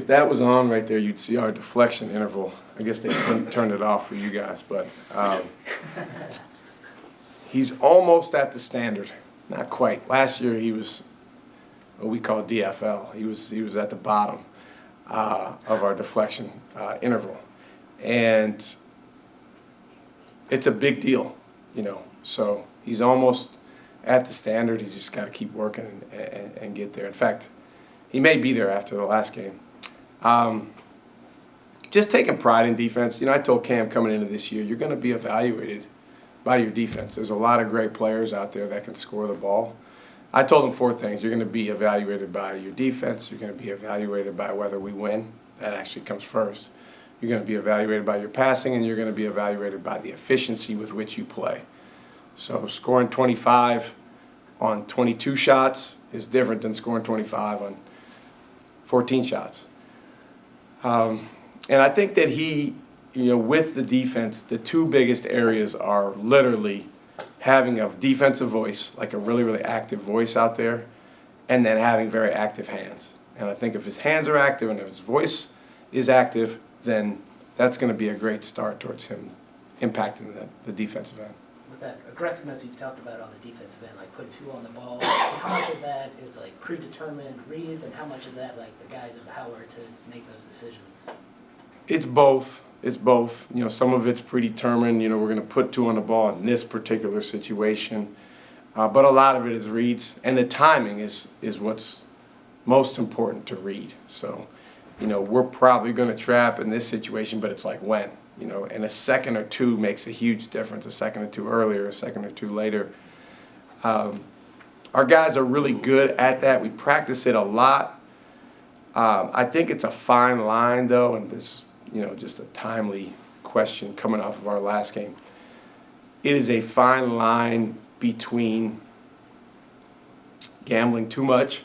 If that was on right there, you'd see our deflection interval. I guess they couldn't turn it off for you guys, but he's almost at the standard. Not quite. Last year he was what we call DFL. He was at the bottom of our deflection interval, and it's a big deal, you know. So he's almost at the standard. He's just got to keep working and get there. In fact, he may be there after the last game. Just taking pride in defense. You know, I told Cam coming into this year, you're going to be evaluated by your defense. There's a lot of great players out there that can score the ball. I told him 4 things. You're going to be evaluated by your defense. You're going to be evaluated by whether we win. That actually comes first. You're going to be evaluated by your passing, and you're going to be evaluated by the efficiency with which you play. So scoring 25 on 22 shots is different than scoring 25 on 14 shots. And I think that he, you know, with the defense, the 2 biggest areas are literally having a defensive voice, like a really, really active voice out there, and then having very active hands. And I think if his hands are active and if his voice is active, then that's going to be a great start towards him impacting the defensive end. With that aggressiveness you've talked about on the defensive end, like put 2 on the ball, how much of that is like predetermined reads and how much is that like the guys' power to make those decisions? It's both. It's both. You know, some of it's predetermined. You know, we're going to put 2 on the ball in this particular situation. But a lot of it is reads. And the timing is what's most important to read. So, you know, we're probably going to trap in this situation, but it's like when. You know, and a second or 2 makes a huge difference. A second or 2 earlier, a second or 2 later. Our guys are really good at that. We practice it a lot. I think it's a fine line, though, and this is, you know, just a timely question coming off of our last game. It is a fine line between gambling too much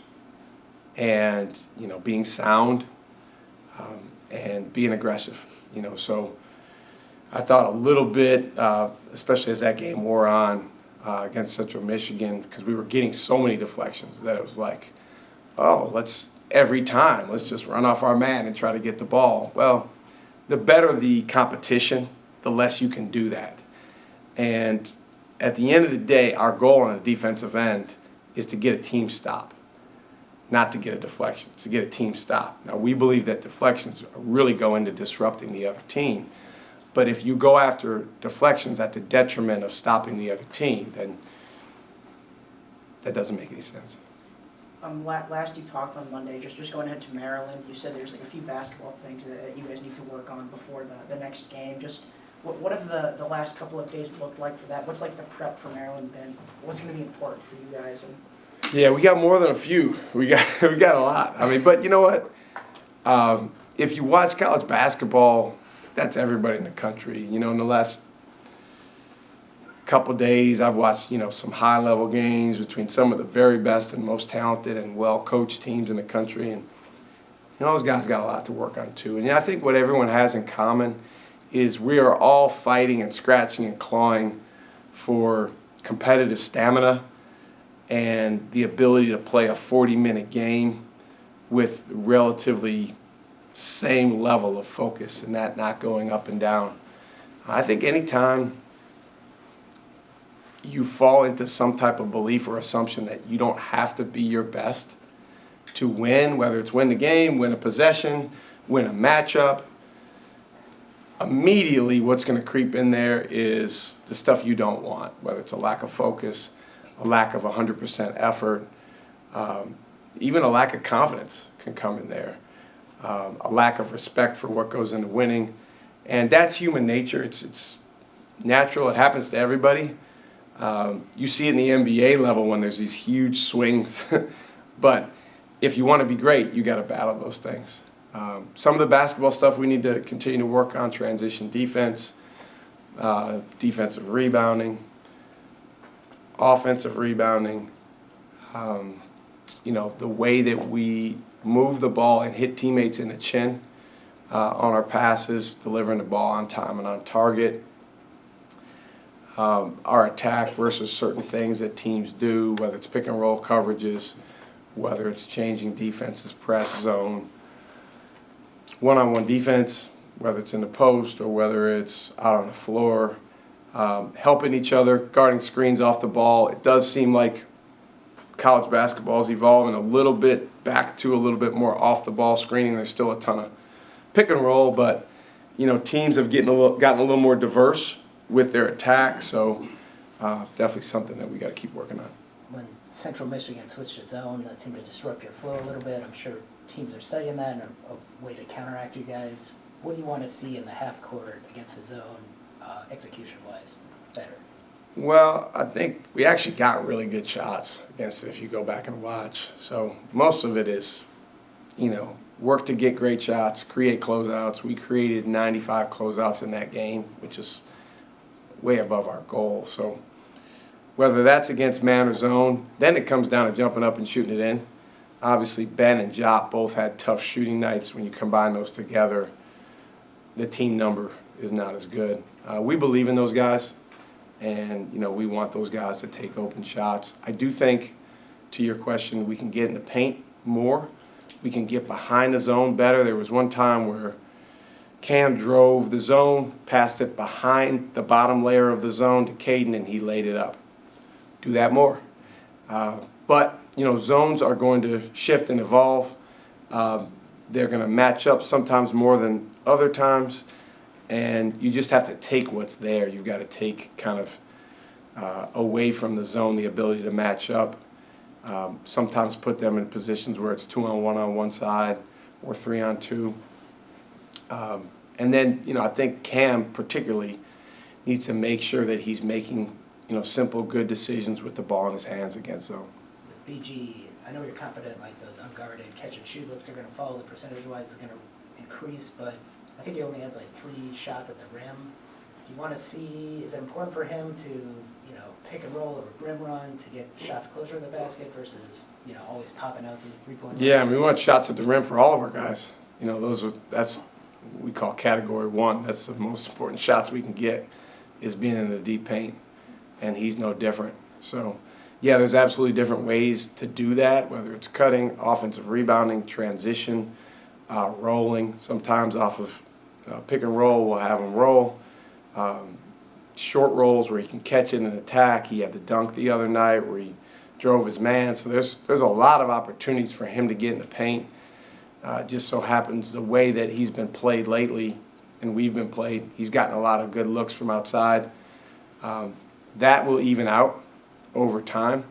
and, you know, being sound and being aggressive. You know, so I thought a little bit, especially as that game wore on against Central Michigan, because we were getting so many deflections that it was like, oh, every time, let's just run off our man and try to get the ball. Well, the better the competition, the less you can do that. And at the end of the day, our goal on the defensive end is to get a team stop, not to get a deflection, to get a team stop. Now, we believe that deflections really go into disrupting the other team. But if you go after deflections at the detriment of stopping the other team, then that doesn't make any sense. Last you talked on Monday, just going ahead to Maryland, you said there's like a few basketball things that you guys need to work on before the next game. Just what have the last couple of days looked like for that? What's like the prep for Maryland been? What's going to be important for you guys? Yeah, we got more than a few. We got a lot. I mean, but you know what? If you watch college basketball, that's everybody in the country. You know, in the last couple days, I've watched, you know, some high-level games between some of the very best and most talented and well-coached teams in the country, and you know, those guys got a lot to work on too. And yeah, I think what everyone has in common is we are all fighting and scratching and clawing for competitive stamina and the ability to play a 40-minute game with relatively same level of focus and that not going up and down. I think anytime you fall into some type of belief or assumption that you don't have to be your best to win, whether it's win the game, win a possession, win a matchup, immediately what's going to creep in there is the stuff you don't want, whether it's a lack of focus, a lack of 100% effort, even a lack of confidence can come in there, a lack of respect for what goes into winning. And that's human nature. It's natural. It happens to everybody. You see it in the NBA level when there's these huge swings. But if you want to be great, you got to battle those things. Some of the basketball stuff we need to continue to work on: transition defense, defensive rebounding, offensive rebounding. You know, the way that we move the ball and hit teammates in the chin on our passes, delivering the ball on time and on target. Our attack versus certain things that teams do, whether it's pick and roll coverages, whether it's changing defenses, press zone, one-on-one defense, whether it's in the post or whether it's out on the floor, helping each other, guarding screens off the ball. It does seem like college basketball is evolving a little bit back to a little bit more off-the-ball screening. There's still a ton of pick and roll, but teams have gotten a little more diverse with their attack. So definitely something that we got to keep working on. When Central Michigan switched its zone, that seemed to disrupt your flow a little bit. I'm sure teams are studying that and a way to counteract you guys. What do you want to see in the half court against the zone, execution-wise, better? Well, I think we actually got really good shots against it if you go back and watch. So most of it is, work to get great shots, create closeouts. We created 95 closeouts in that game, which is way above our goal. So whether that's against man or zone, then it comes down to jumping up and shooting it in. Obviously, Ben and Jop both had tough shooting nights. When you combine those together, the team number is not as good. We believe in those guys, and we want those guys to take open shots. I do think, to your question, we can get in the paint more. We can get behind the zone better. There was one time where Cam drove the zone, passed it behind the bottom layer of the zone to Caden, and he laid it up. Do that more. But zones are going to shift and evolve. They're going to match up sometimes more than other times, and you just have to take what's there. You've got to take kind of away from the zone the ability to match up. Sometimes put them in positions where it's 2-on-1 on one side or 3-on-2. And then, I think Cam particularly needs to make sure that he's making, simple, good decisions with the ball in his hands against zone. With BG, I know you're confident like those unguarded catch and shoot looks are going to follow, the percentage-wise is going to increase, but I think he only has like 3 shots at the rim. Do you want to see, is it important for him to, pick and roll or rim run to get shots closer to the basket versus, always popping out to the three-point line? Yeah, we want shots at the rim for all of our guys. That's we call category 1. That's the most important shots we can get, is being in the deep paint, and he's no different. So, yeah, there's absolutely different ways to do that, whether it's cutting, offensive rebounding, transition, rolling. Sometimes off of pick and roll, we'll have him roll. Short rolls where he can catch it and attack. He had the dunk the other night where he drove his man. So there's a lot of opportunities for him to get in the paint. Just so happens the way that he's been played lately and we've been played, he's gotten a lot of good looks from outside. That will even out over time,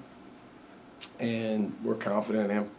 and we're confident in him.